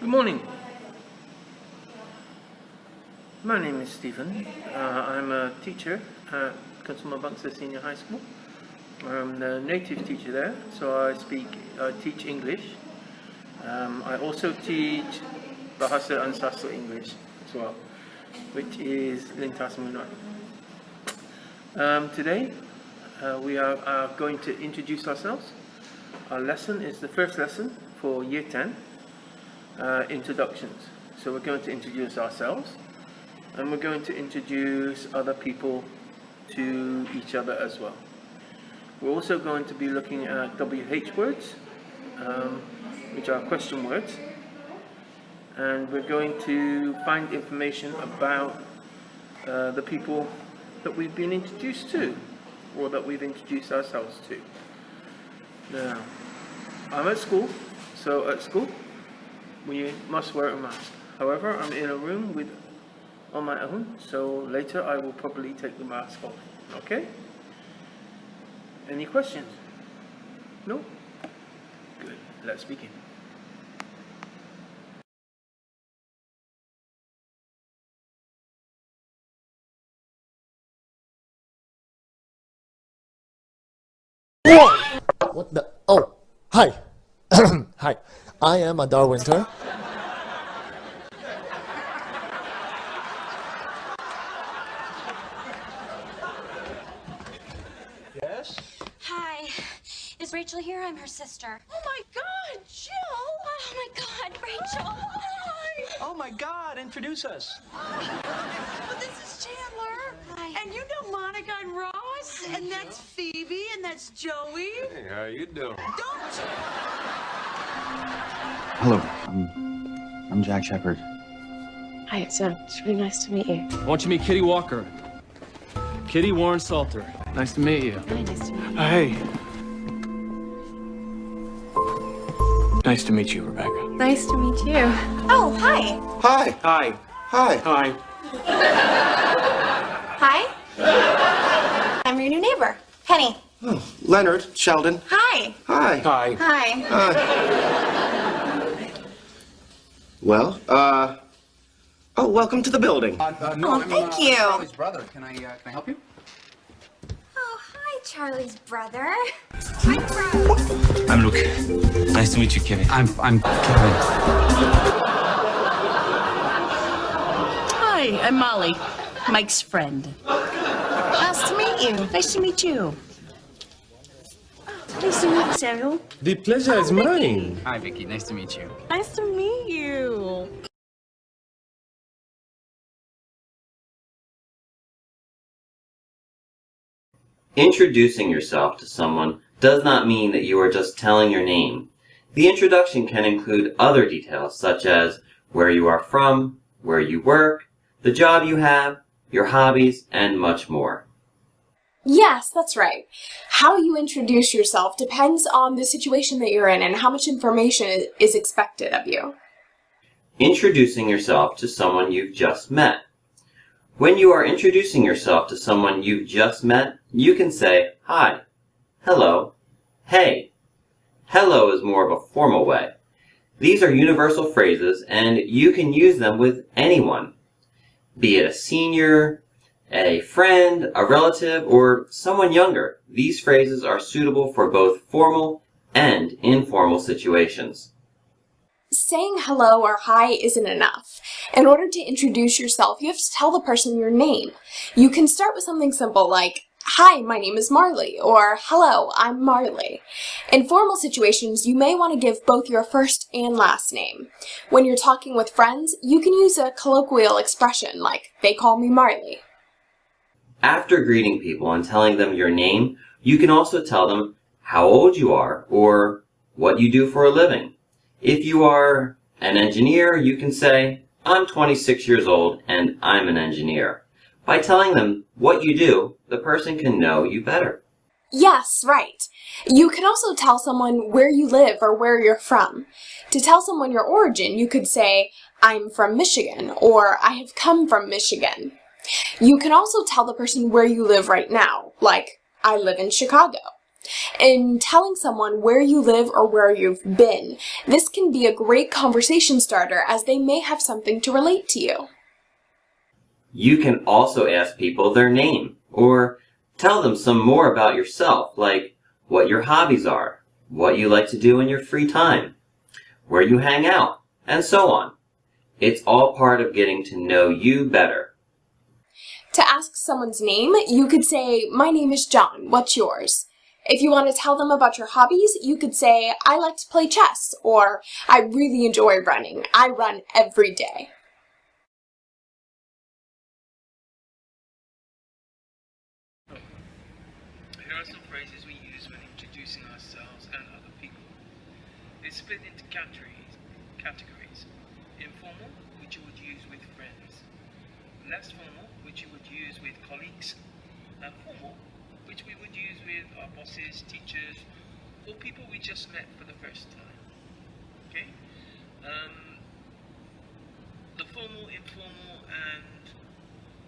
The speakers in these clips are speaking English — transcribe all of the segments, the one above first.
Good morning. My name is Stephen. I'm a teacher at Consumer Bangsa Senior High School. I'm the native teacher there, so I teach English. I also teach Bahasa and Sastra English as well, which is Lintas Munai. Today we are going to introduce ourselves. Our lesson is the first lesson for Year 10. Introductions. So we're going to introduce ourselves and we're going to introduce other people to each other as well. We're also going to be looking at WH words, which are question words, and we're going to find information about the people that we've been introduced to or that we've introduced ourselves to. Now, I'm at school, so at school we must wear a mask. However, I'm in a room on my own, so later I will probably take the mask off. Okay? Any questions? No? Good. Let's begin. What the? Oh, hi. Hi. I am Adar Winter. Yes? Hi. Is Rachel here? I'm her sister. Oh my God, Jill! Oh my God, Rachel. Hi! Oh my God, introduce us. Well, this is Chandler. Hi. And you know Monica and Ross. And that's Phoebe, and that's Joey. Hey, how you doing? Don't you? Hello, I'm Jack Shepard. Hi, it's really nice to meet you. I want you to meet Kitty Walker. Kitty Warren Salter. Nice to meet you. Really nice to meet you. Hey. Nice to meet you, Rebecca. Nice to meet you. Oh, hi. Hi. Hi. Hi. Hi. Hi. I'm your new neighbor, Penny. Oh, Leonard, Sheldon. Hi. Hi. Hi. Hi. Well, welcome to the building. Oh, thank you. Charlie's brother. Can I help you? Oh, hi, Charlie's brother. I'm Luke. Nice to meet you, Kevin. I'm Kevin. Hi, I'm Molly, Mike's friend. Nice to meet you. Nice to meet you. Nice to meet you, Samuel. The pleasure is mine. Hi, Vicky. Nice to meet you. Nice to meet you. Introducing yourself to someone does not mean that you are just telling your name. The introduction can include other details such as where you are from, where you work, the job you have, your hobbies, and much more. Yes, that's right. How you introduce yourself depends on the situation that you're in and how much information is expected of you. Introducing yourself to someone you've just met. When you are introducing yourself to someone you've just met, you can say, hi, hello, hey. Hello is more of a formal way. These are universal phrases and you can use them with anyone, be it a senior, a friend, a relative, or someone younger. These phrases are suitable for both formal and informal situations. Saying hello or hi isn't enough. In order to introduce yourself, you have to tell the person your name. You can start with something simple like, hi, my name is Marley, or hello, I'm Marley. In formal situations, you may want to give both your first and last name. When you're talking with friends, you can use a colloquial expression like, they call me Marley. After greeting people and telling them your name, you can also tell them how old you are or what you do for a living. If you are an engineer, you can say, I'm 26 years old and I'm an engineer. By telling them what you do, the person can know you better. Yes, right. You can also tell someone where you live or where you're from. To tell someone your origin, you could say, I'm from Michigan, or I have come from Michigan. You can also tell the person where you live right now, like, I live in Chicago. In telling someone where you live or where you've been, this can be a great conversation starter as they may have something to relate to you. You can also ask people their name, or tell them some more about yourself, like what your hobbies are, what you like to do in your free time, where you hang out, and so on. It's all part of getting to know you better. To ask someone's name, you could say, "My name is John, what's yours?" If you want to tell them about your hobbies, you could say, "I like to play chess," or "I really enjoy running. I run every day." Here are some phrases we use when introducing ourselves and other people. It's split into categories. Informal, which you would use with friends. Less formal, which you would use with colleagues. And formal, which we would use with our bosses, teachers, or people we just met for the first time. Okay? The formal, informal, and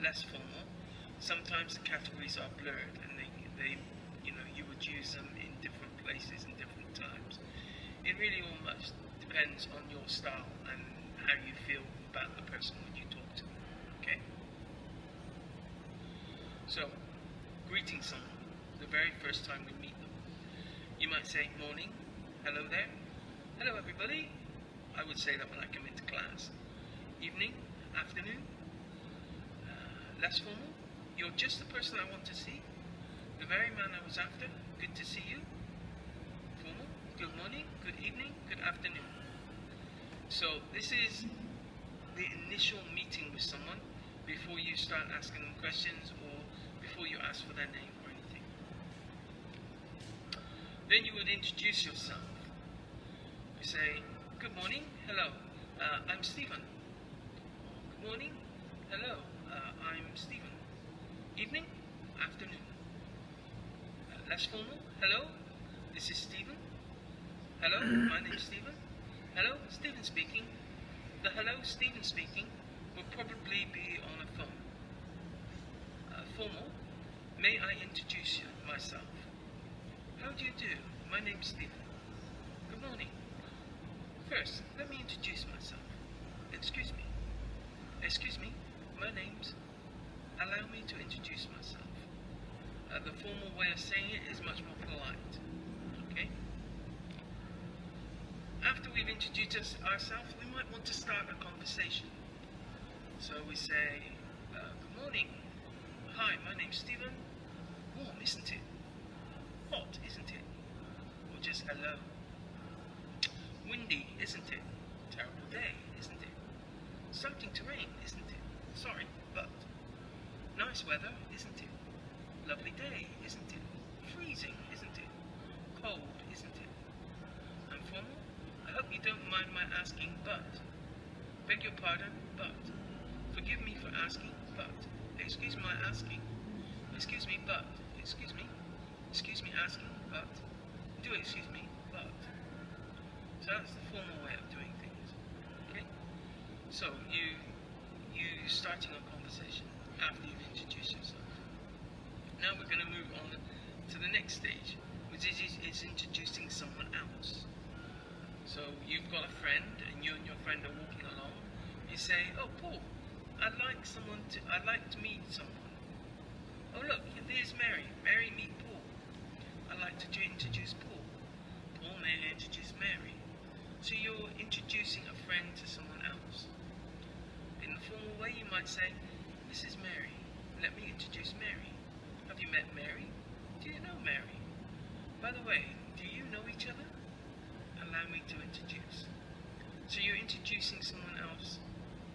less formal, sometimes the categories are blurred and you would use them in different places and different times. It really almost depends on your style and how you feel about the person when you talk to them. Okay? So, greeting someone the very first time we meet them. You might say, "Morning, hello there, hello everybody." I would say that when I come into class. Evening, afternoon, less formal. "You're just the person I want to see. The very man I was after. Good to see you." Formal, "Good morning, good evening, good afternoon." So this is the initial meeting with someone before you start asking them questions or before you ask for their name or anything. Then you would introduce yourself. You say, "Good morning, hello, I'm Stephen." "Good morning, hello, I'm Stephen." Evening, afternoon. Less formal, "Hello, this is Stephen." "Hello, my name's Stephen." "Hello, Stephen speaking." The "hello, Stephen speaking" will probably be on a phone. Formal, "May I introduce myself?" "How do you do? My name's Stephen." "Good morning. First, let me introduce myself." "Excuse me." "Excuse me, my name's..." Allow me to introduce myself. The formal way of saying it is much more polite. Okay? After we've introduced ourselves, we might want to start a conversation. So we say, "Good morning. Hi, my name's Stephen. Warm, isn't it? Hot, isn't it?" Or just "Hello." "Windy, isn't it? Terrible day, isn't it? Starting to rain, isn't it? Sorry, but..." "Nice weather, isn't it? Lovely day, isn't it? Freezing, isn't it? Cold, isn't it?" And formal, "I hope you don't mind my asking, but..." "Beg your pardon, but..." "Forgive me for asking, but..." "Excuse my asking." "Excuse me, but..." "Excuse me. Excuse me asking, but..." "Do excuse me, but..." So that's the formal way of doing things. Okay? So you starting a conversation after you've introduced yourself. Now we're going to move on to the next stage, which is introducing someone else. So you've got a friend, and you and your friend are walking along. You say, "Oh, Paul, I'd like to meet someone." "Oh, look, there's Mary. Mary, meet Paul." "I'd like to introduce Paul." "Paul may introduce Mary." So you're introducing a friend to someone else. In the formal way, you might say, "This is Mary. Let me introduce Mary. Have you met Mary? Do you know Mary? By the way, do you know each other? Allow me to introduce." So you're introducing someone else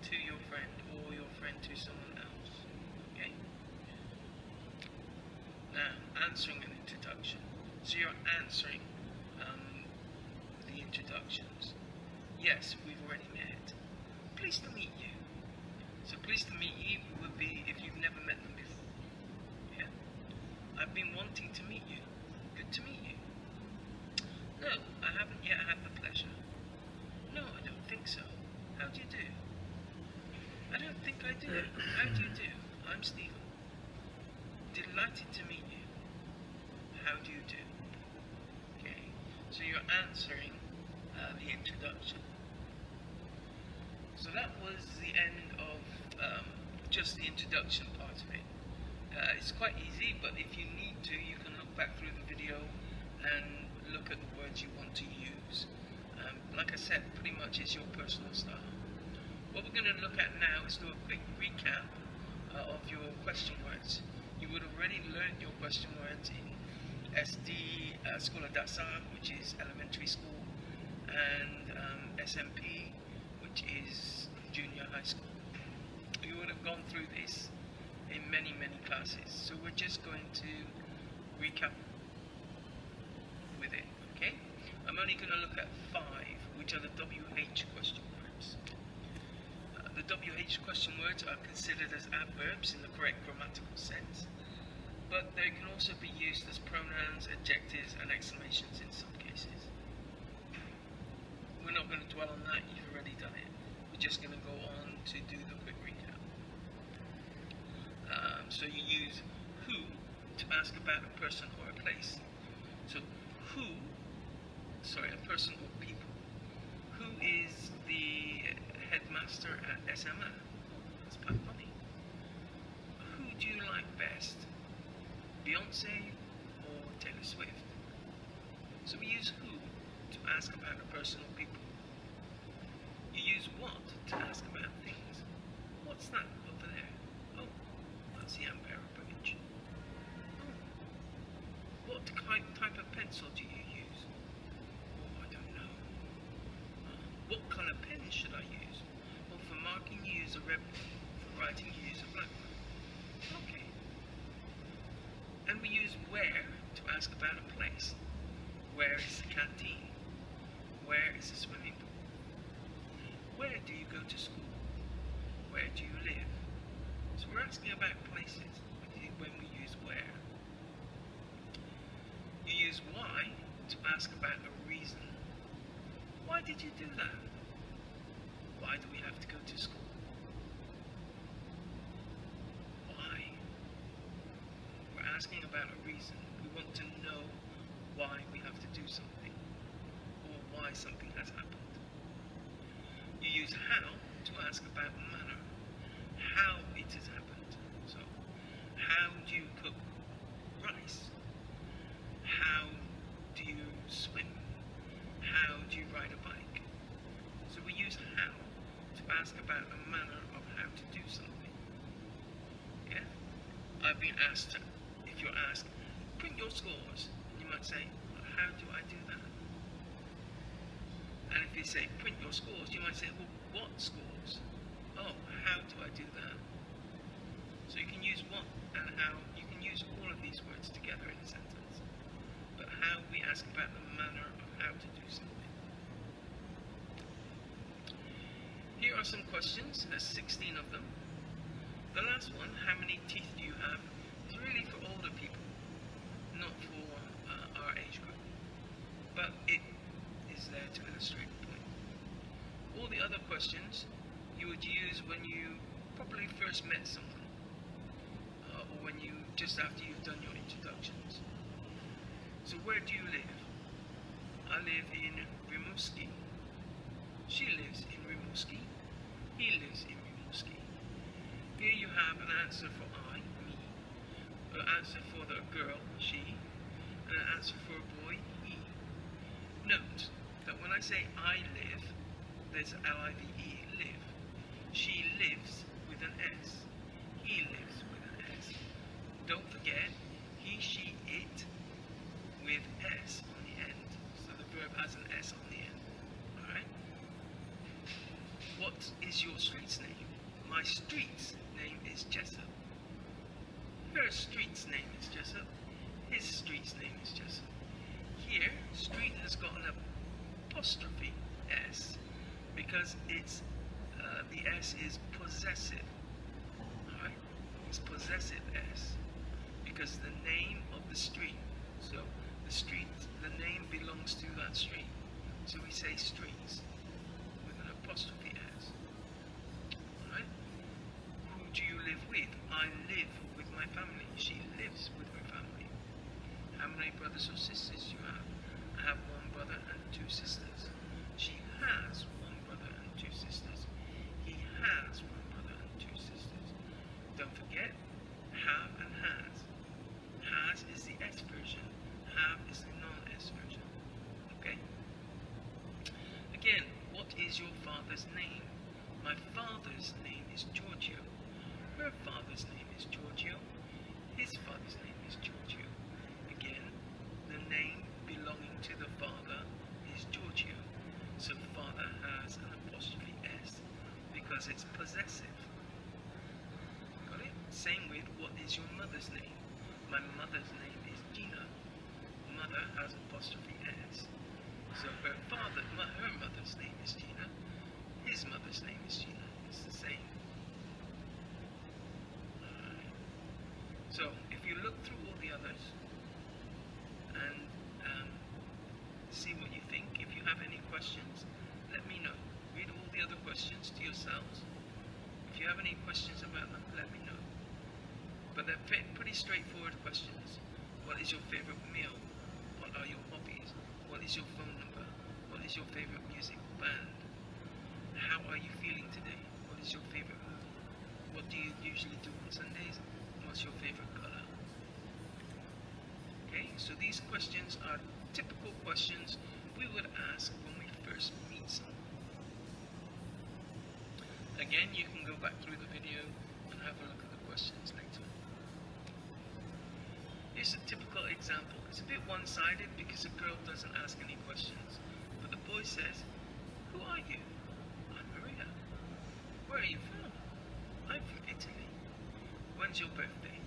to your friend, or your friend to someone else. Okay? Now, answering an introduction. So you're answering the introductions. "Yes, we've already met. Pleased to meet you." So "pleased to meet you" would be if you've never met them before. Yeah? "I've been wanting to meet you. Good to meet you." "No, I haven't yet had the pleasure." "No, I don't think so. How do you do?" "I don't think I do. How do you do? I'm Stephen. Delighted to meet you. How do you do?" So you're answering the introduction. So that was the end of just the introduction part of it. It's quite easy, but if you need to, you can look back through the video and look at the words you want to use. Like I said, pretty much it's your personal style. What we're going to look at now is do a quick recap of your question words. You would have already learned your question words in SD, Sekolah Dasar, which is elementary school, and SMP, which is junior high school. You would have gone through this in many classes, so we're just going to recap with it, okay? I'm only going to look at 5, which are the WH question words. The WH question words are considered as adverbs in the correct grammatical sense, but they can also be used as pronouns, adjectives, and exclamations in some cases. We're not going to dwell on that, you've already done it. We're just going to go on to do the quick recap. So you use who to ask about a person or a place. So a person or people. Who is the headmaster at SMA? That's quite funny. Who do you like best? Beyonce or Taylor Swift? So we use who to ask about a person or people. You use what to ask about things. What's that over there? Oh, that's the Ampere Bridge. Oh. What type of pencil do you use? Oh, I don't know. What colour pen should I use? Well, for marking you use a red one. For writing you use a black one. Okay. And we use where to ask about a place. Where is the canteen? Where is the swimming pool? Where do you go to school? Where do you live? So we're asking about places when we use where. You use why to ask about a reason. Why did you do that? Why do we have to go to school? Why? We're asking about a reason. We want to know why we have to do something, or why something has happened. You use how to ask about manner, how it has happened. So, how do you cook rice? How do you swim? How do you ride a bike? So we use how to ask about a manner of how to do something. Yeah? I've been asked, if you're asked, print your scores, you might say, how do I do that? And if you say print your scores, you might say, well, what scores? Oh, how do I do that? So you can use what and how, you can use all of these words together in a sentence. But how, we ask about the manner of how to do something. Here are some questions, there's 16 of them. The last one, how many teeth do you have, is really for older people, not for our age group. But it is there to illustrate the point. All the other questions you would use when you probably first met someone, or when you, just after you've done your introductions. So where do you live? I live in Rimouski. She lives in Rimouski. He lives in Rimouski. Here you have an answer for I, me, an answer for the girl, she, and an answer for a boy, he. Note that when I say I live, there's L-I-V-E, live. She lives with an S. He lives with an S. Don't forget, he, she, it, with S on the end. So the verb has an S on the end. Alright? What is your street's name? My street's name is Jessup. Her street's name is Jessup. His street's name is Jessup. Here, street has got an apostrophe S because it's the S is possessive. Alright? It's possessive S because the name of the street. So the street, the name belongs to that street. So we say streets with an apostrophe S. Alright? Who do you live with? I live with my family. She lives with her family. How many brothers or sisters do you have? I have one brother 2 sisters. She has 1 brother and 2 sisters. He has 1 brother and 2 sisters. Don't forget, have and has. Has is the S version. Have is the non-S version. Okay? Again, what is your father's name? My father's name is Giorgio. Her father's name is Giorgio. His father's name is Giorgio. Again, the name belonging to the father is Giorgio. So father has an apostrophe S because it's possessive. Got it? Same with what is your mother's name? My mother's name is Gina. Mother has apostrophe S. So her mother's name is Gina. His mother's name is Gina. It's the same. Alright. So if you look through all the others and see what you think, if you have any questions, let me know. Read all the other questions to yourselves. If you have any questions about them, let me know. But they're pretty straightforward questions. What is your favorite meal? What are your hobbies? What is your phone number? What is your favorite music band? How are you feeling today? What is your favorite movie? What do you usually do on Sundays? What's your favorite color? Okay, so these questions are typical questions we would ask when we first meet someone. Again, you can go back through the video and have a look at the questions later. Here's a typical example. It's a bit one-sided because the girl doesn't ask any questions. But the boy says, "Who are you?" "I'm Maria." "Where are you from?" "I'm from Italy." "When's your birthday?"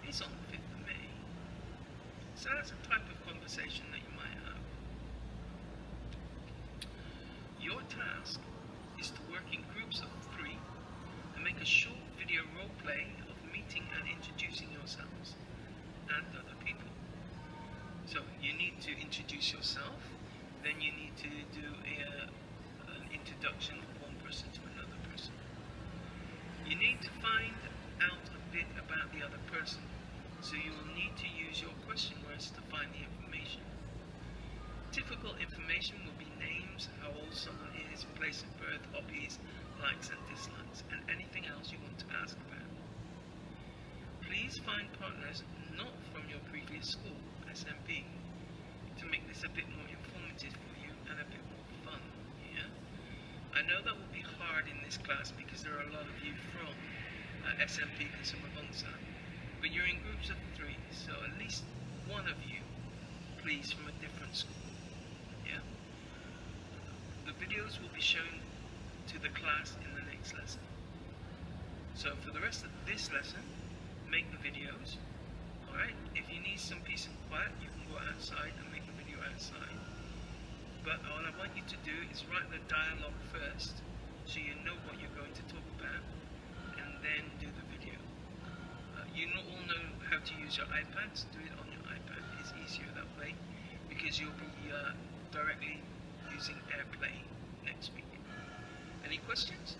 "It's on the 5th of May." So that's a type of conversation that you might have. Your task is to work in groups of 3 and make a short video role play of meeting and introducing yourselves and other people. So you need to introduce yourself, then you need to do an introduction of one person to another person. You need to find out a bit about the other person, so you will need to use your question words to find the information. Typical information will be names, how old someone is, place of birth, hobbies, likes and dislikes, and anything else you want to ask about. Please find partners not from your previous school, SMP, to make this a bit more informative for you and a bit more fun. Yeah? I know that will be hard in this class because there are a lot of you from SMP Consumer Bangsa, but you're in groups of 3, so at least one of you, please, from a different school. Yeah? The videos will be shown to the class in the next lesson. So for the rest of this lesson, make the videos. Alright? If you need some peace and quiet, you can go outside and make a video outside. But all I want you to do is write the dialogue first, so you know what you're going to talk about, and then do the video. You all know how to use your iPads. Do it on your iPad. It's easier that way, because you'll be directly using AirPlay next week. Any questions?